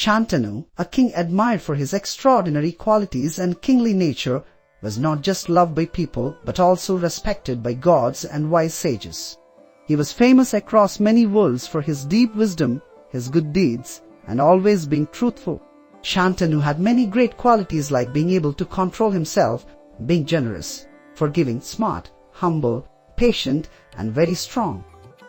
Shantanu, a king admired for his extraordinary qualities and kingly nature, was not just loved by people but also respected by gods and wise sages. He was famous across many worlds for his deep wisdom, his good deeds, and always being truthful. Shantanu had many great qualities like being able to control himself, being generous, forgiving, smart, humble, patient, and very strong.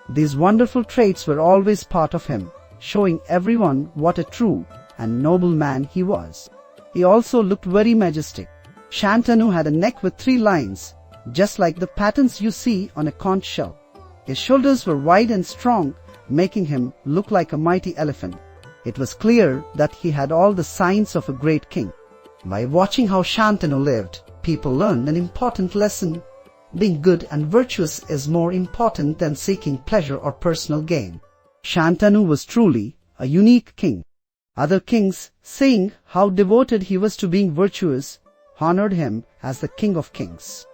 These wonderful traits were always part of him, showing everyone what a true and noble man he was. He also looked very majestic. Shantanu had a neck with 3 lines, just like the patterns you see on a conch shell. His shoulders were wide and strong, making him look like a mighty elephant. It was clear that he had all the signs of a great king. By watching how Shantanu lived, people learned an important lesson. Being good and virtuous is more important than seeking pleasure or personal gain. Shantanu was truly a unique king. Other kings, seeing how devoted he was to being virtuous, honored him as the king of kings.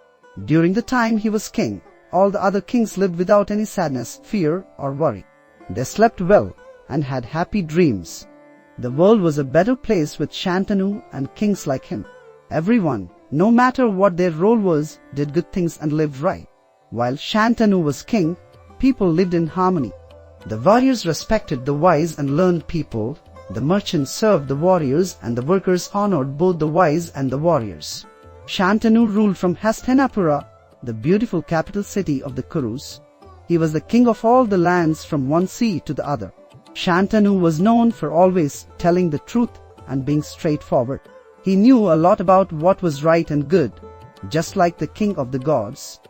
During the time he was king, all the other kings lived without any sadness, fear, or worry. They slept well and had happy dreams. The world was a better place with Shantanu and kings like him. Everyone, no matter what their role was, did good things and lived right. While Shantanu was king, people lived in harmony. The warriors respected the wise and learned people, the merchants served the warriors, and the workers honored both the wise and the warriors. Shantanu ruled from Hastinapura, the beautiful capital city of the Kurus. He was the king of all the lands from one sea to the other. Shantanu was known for always telling the truth and being straightforward. He knew a lot about what was right and good, just like the king of the gods.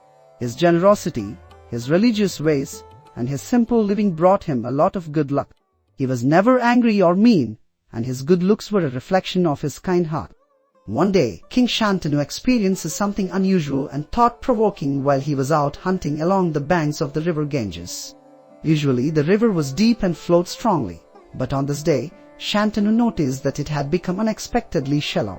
His generosity, his religious ways, and his simple living brought him a lot of good luck. He was never angry or mean, and his good looks were a reflection of his kind heart. One day, King Shantanu experienced something unusual and thought-provoking while he was out hunting along the banks of the river Ganges. Usually, the river was deep and flowed strongly, but on this day, Shantanu noticed that it had become unexpectedly shallow.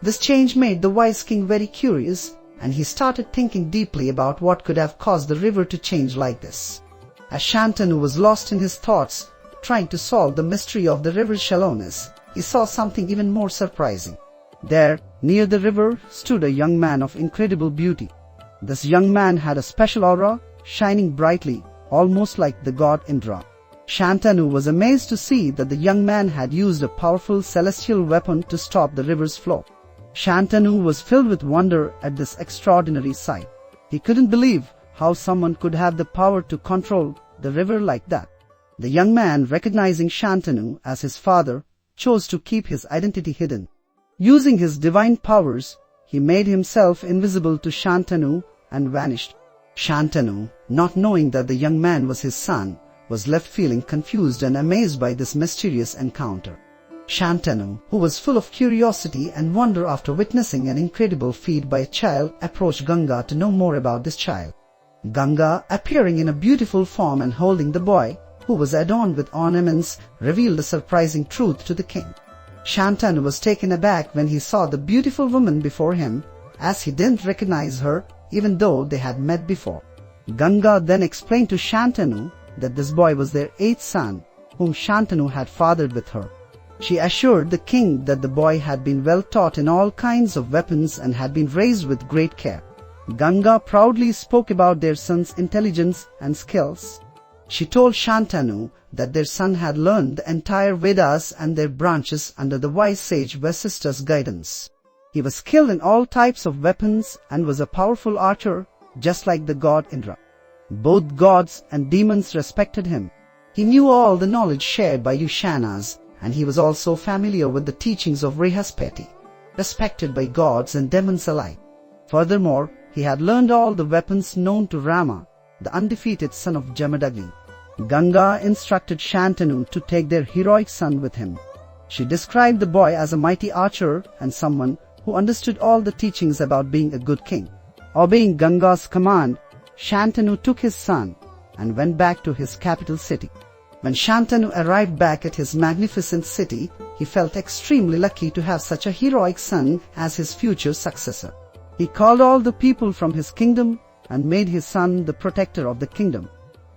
This change made the wise king very curious, and he started thinking deeply about what could have caused the river to change like this. As Shantanu was lost in his thoughts, trying to solve the mystery of the river's shallowness, he saw something even more surprising. There, near the river, stood a young man of incredible beauty. This young man had a special aura, shining brightly, almost like the god Indra. Shantanu was amazed to see that the young man had used a powerful celestial weapon to stop the river's flow. Shantanu was filled with wonder at this extraordinary sight. He couldn't believe how someone could have the power to control the river like that. The young man, recognizing Shantanu as his father, chose to keep his identity hidden. Using his divine powers, he made himself invisible to Shantanu and vanished. Shantanu, not knowing that the young man was his son, was left feeling confused and amazed by this mysterious encounter. Shantanu, who was full of curiosity and wonder after witnessing an incredible feat by a child, approached Ganga to know more about this child. Ganga, appearing in a beautiful form and holding the boy, who was adorned with ornaments, revealed a surprising truth to the king. Shantanu was taken aback when he saw the beautiful woman before him, as he didn't recognize her even though they had met before. Ganga then explained to Shantanu that this boy was their 8th son, whom Shantanu had fathered with her. She assured the king that the boy had been well taught in all kinds of weapons and had been raised with great care. Ganga proudly spoke about their son's intelligence and skills. She told Shantanu that their son had learned the entire Vedas and their branches under the wise sage Vasishtha's guidance. He was skilled in all types of weapons and was a powerful archer, just like the god Indra. Both gods and demons respected him. He knew all the knowledge shared by Ushanas, and he was also familiar with the teachings of Reshapes, respected by gods and demons alike. Furthermore, he had learned all the weapons known to Rama, the undefeated son of Jamadagni. Ganga instructed Shantanu to take their heroic son with him. She described the boy as a mighty archer and someone who understood all the teachings about being a good king. Obeying Ganga's command, Shantanu took his son and went back to his capital city. When Shantanu arrived back at his magnificent city, he felt extremely lucky to have such a heroic son as his future successor. He called all the people from his kingdom and made his son the protector of the kingdom.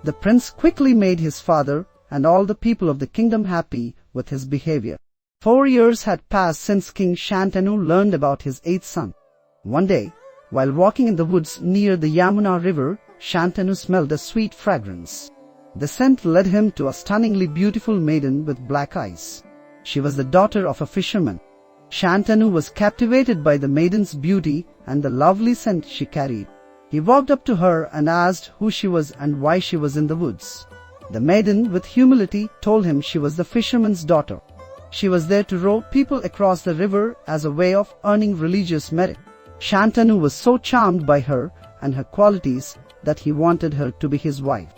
The prince quickly made his father and all the people of the kingdom happy with his behavior. 4 years had passed since King Santanu learned about his eighth son. One day, while walking in the woods near the Yamuna river, Santanu smelled a sweet fragrance. The scent led him to a stunningly beautiful maiden with black eyes. She was the daughter of a fisherman. Santanu was captivated by the maiden's beauty and the lovely scent she carried. He walked up to her and asked who she was and why she was in the woods. The maiden, with humility, told him she was the fisherman's daughter. She was there to row people across the river as a way of earning religious merit. Santanu was so charmed by her and her qualities that he wanted her to be his wife.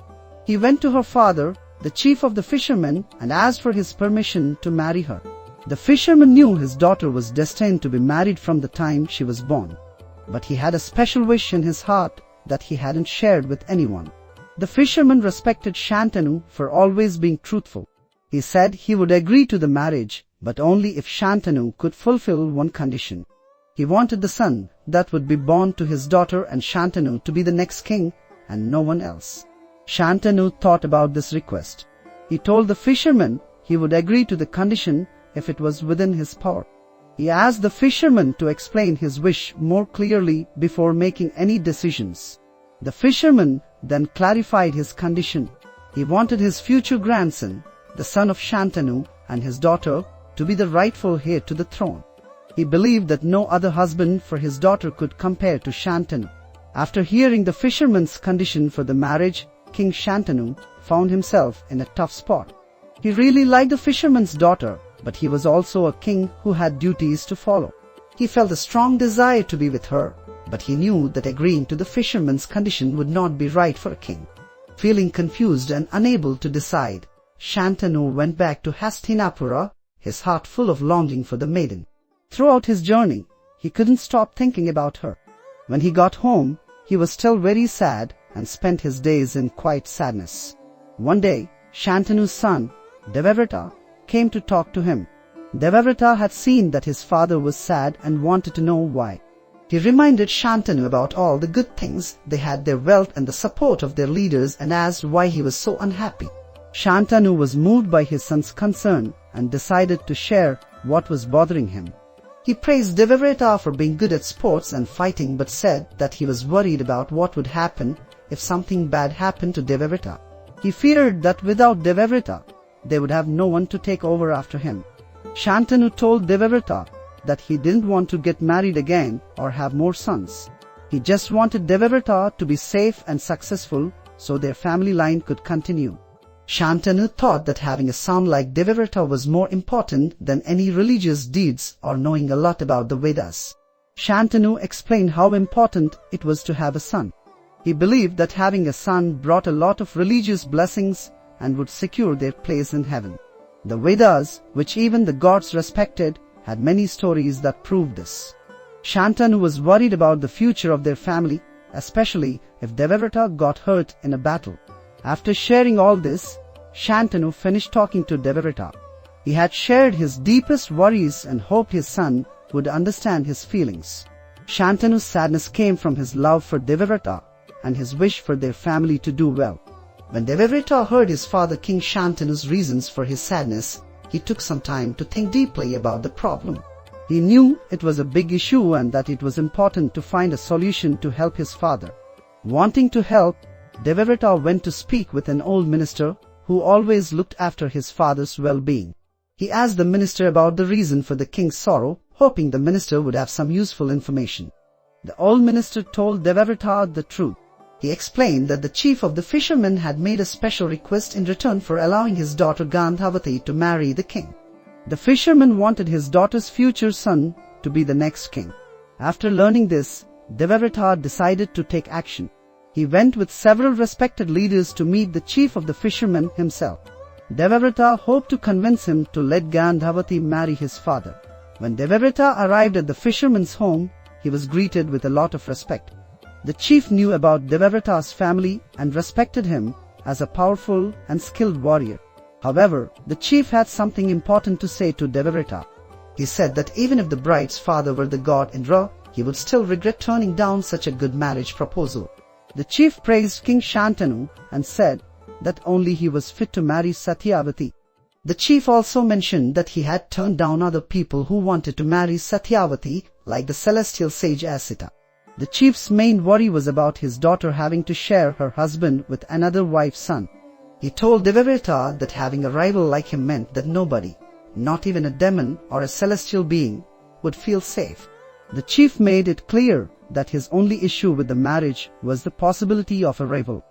He went to her father, the chief of the fishermen, and asked for his permission to marry her. The fisherman knew his daughter was destined to be married from the time she was born. But he had a special wish in his heart that he hadn't shared with anyone. The fisherman respected Santanu for always being truthful. He said he would agree to the marriage, but only if Santanu could fulfill one condition. He wanted the son that would be born to his daughter and Santanu to be the next king and no one else. Santanu thought about this request. He told the fisherman he would agree to the condition if it was within his power. He asked the fisherman to explain his wish more clearly before making any decisions. The fisherman then clarified his condition. He wanted his future grandson, the son of Santanu, and his daughter to be the rightful heir to the throne. He believed that no other husband for his daughter could compare to Santanu. After hearing the fisherman's condition for the marriage, King Santanu found himself in a tough spot. He really liked the fisherman's daughter, but he was also a king who had duties to follow. He felt a strong desire to be with her, but he knew that agreeing to the fisherman's condition would not be right for a king. Feeling confused and unable to decide, Santanu went back to Hastinapura, his heart full of longing for the maiden. Throughout his journey, he couldn't stop thinking about her. When he got home, he was still very sad and spent his days in quiet sadness. One day, Santanu's son, Devavrata, came to talk to him. Devavrata had seen that his father was sad and wanted to know why. He reminded Santanu about all the good things they had, their wealth and the support of their leaders, and asked why he was so unhappy. Santanu was moved by his son's concern and decided to share what was bothering him. He praised Devavrata for being good at sports and fighting, but said that he was worried about what would happen if something bad happened to Devavrata. He feared that without Devavrata, they would have no one to take over after him. Santanu told Devavrata that he didn't want to get married again or have more sons. He just wanted Devavrata to be safe and successful so their family line could continue. Santanu thought that having a son like Devavrata was more important than any religious deeds or knowing a lot about the Vedas. Santanu explained how important it was to have a son. He believed that having a son brought a lot of religious blessings and would secure their place in heaven. The Vedas, which even the gods respected, had many stories that proved this. Santanu was worried about the future of their family, especially if Devavrata got hurt in a battle. After sharing all this, Santanu finished talking to Devavrata. He had shared his deepest worries and hoped his son would understand his feelings. Santanu's sadness came from his love for Devavrata and his wish for their family to do well. When Devavrata heard his father King Santanu's reasons for his sadness, he took some time to think deeply about the problem. He knew it was a big issue and that it was important to find a solution to help his father. Wanting to help, Devavrata went to speak with an old minister who always looked after his father's well-being. He asked the minister about the reason for the king's sorrow, hoping the minister would have some useful information. The old minister told Devavrata the truth. He explained that the chief of the fishermen had made a special request in return for allowing his daughter Gandhavati to marry the king. The fisherman wanted his daughter's future son to be the next king. After learning this, Devavrata decided to take action. He went with several respected leaders to meet the chief of the fishermen himself. Devavrata hoped to convince him to let Gandhavati marry his father. When Devavrata arrived at the fisherman's home, he was greeted with a lot of respect. The chief knew about Devavrata's family and respected him as a powerful and skilled warrior. However, the chief had something important to say to Devavrata. He said that even if the bride's father were the god Indra, he would still regret turning down such a good marriage proposal. The chief praised King Santanu and said that only he was fit to marry Satyavati. The chief also mentioned that he had turned down other people who wanted to marry Satyavati, like the celestial sage Asita. The chief's main worry was about his daughter having to share her husband with another wife's son. He told Devavrata that having a rival like him meant that nobody, not even a demon or a celestial being, would feel safe. The chief made it clear that his only issue with the marriage was the possibility of a rival.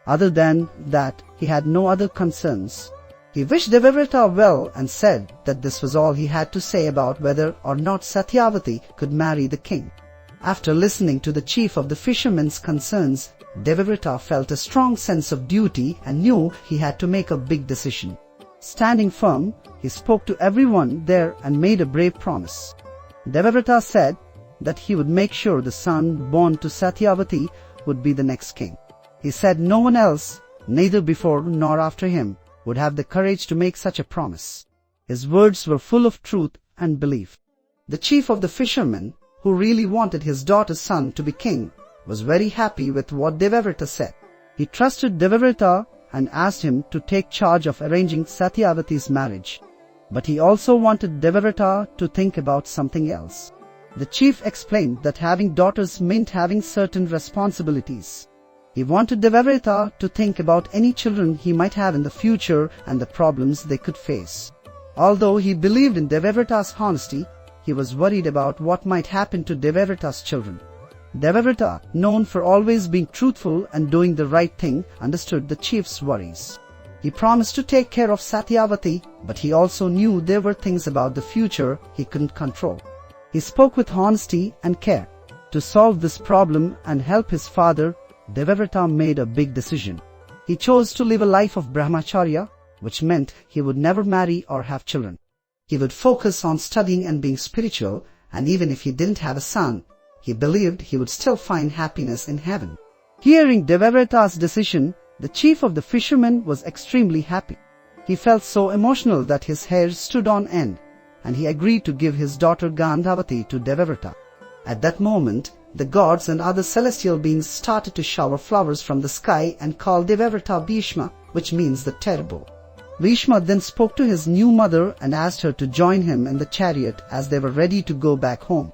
Other than that, he had no other concerns. He wished Devavrata well and said that this was all he had to say about whether or not Satyavati could marry the king. After listening to the chief of the fishermen's concerns, Devavrata felt a strong sense of duty and knew he had to make a big decision. Standing firm, he spoke to everyone there and made a brave promise. Devavrata said that he would make sure the son born to Satyavati would be the next king. He said no one else, neither before nor after him, would have the courage to make such a promise. His words were full of truth and belief. The chief of the fishermen, who really wanted his daughter's son to be king, was very happy with what Devavrata said. He trusted Devavrata and asked him to take charge of arranging Satyavati's marriage. But he also wanted Devavrata to think about something else. The chief explained that having daughters meant having certain responsibilities. He wanted Devavrata to think about any children he might have in the future and the problems they could face. Although he believed in Devavrata's honesty, he was worried about what might happen to Devavrata's children. Devavrata, known for always being truthful and doing the right thing, understood the chief's worries. He promised to take care of Satyavati, but he also knew there were things about the future he couldn't control. He spoke with honesty and care. To solve this problem and help his father, Devavrata made a big decision. He chose to live a life of brahmacharya, which meant he would never marry or have children. He would focus on studying and being spiritual, and even if he didn't have a son, he believed he would still find happiness in heaven. Hearing Devavrata's decision, the chief of the fishermen was extremely happy. He felt so emotional that his hair stood on end, and he agreed to give his daughter Gandhavati to Devavrata. At that moment, the gods and other celestial beings started to shower flowers from the sky and call Devavrata Bhishma, which means the terrible. Bhishma then spoke to his new mother and asked her to join him in the chariot as they were ready to go back home.